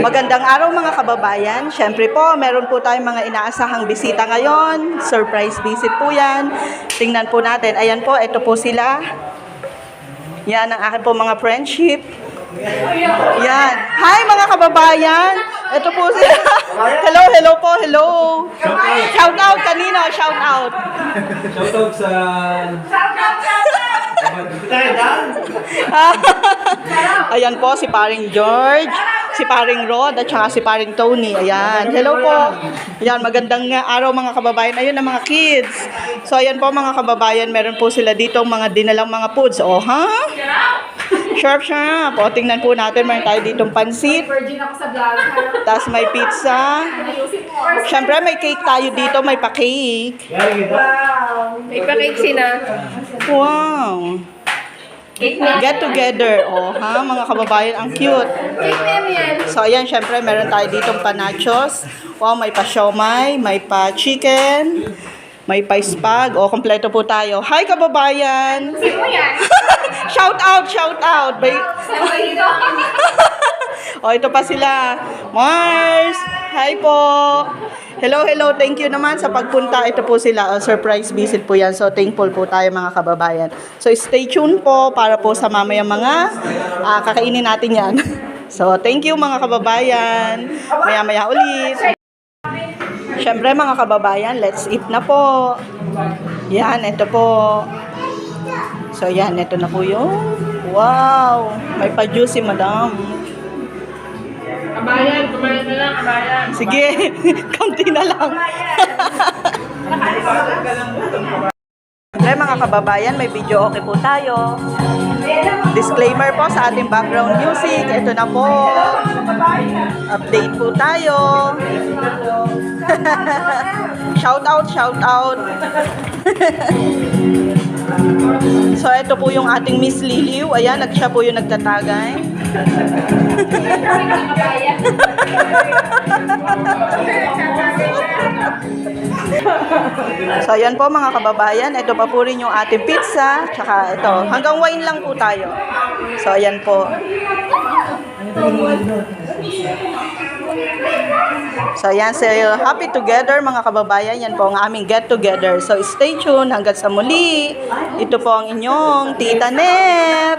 Magandang araw mga kababayan. Siyempre po, meron po tayong mga inaasahang bisita ngayon. Surprise visit po yan. Tingnan po natin. Ayan po, ito po sila. Yan ang akin po mga friendship. Yan. Hi mga kababayan. Ito po sila. Hello, hello po, hello. Shout out kanino, shout out. Shout out sa... Ayan po, si paring George, si paring Rod, at saka si paring Tony. Ayan. Hello po. Ayan, magandang araw mga kababayan. Ayun ang mga kids. So, ayan po mga kababayan, meron po sila dito mga dinalang mga foods. Oh, ha? Sharp, sharp. O, tingnan po natin. Meron tayo ditong pansit. Virgin ako sa vlog. Tapos may pizza. Siyempre, may cake tayo dito. May pa-cake. Wow. May pa-cake sina. Wow. Cake na. Get together. Oh, ha? Mga kababayan, ang cute. Cake na yan. So, ayan, syempre, meron tayo ditong panachos. Wow, may pa-siomay, may pa-chicken, may pa-spag. O, kompleto po tayo. Hi, kababayan! Sino yan? Shout out, shout out! May... Sabay dito. O, ito pa sila. Mars! Hi po! Hello, hello. Thank you naman sa pagpunta. Ito po sila. Surprise visit po yan. So, thankful po tayo mga kababayan. So, stay tuned po para po sa mamayang mga kakainin natin yan. So, thank you mga kababayan. Maya-maya ulit. Siyempre mga kababayan, let's eat na po. Yan, ito po. So, yan. Ito na po yung... Wow! May pa-juicy, madam. Kabayan, kumain na lang, kabayan. Sige, konti na lang. Siyempre mga kababayan, may video okay po tayo. Disclaimer po sa ating background music. Ito na po. Update po tayo. Shout out, shout out. So, ito po yung ating Miss Liliw. Ayan, siya po yung nagtatagay. So, ayan po mga kababayan. Ito pa po rin yung ating pizza. Tsaka ito. Hanggang wine lang po tayo. So, ayan po. So, ayan. So, happy together mga kababayan. Yan po ang aming get together. So, stay tuned hanggang sa muli. Ito po ang inyong Tita Net.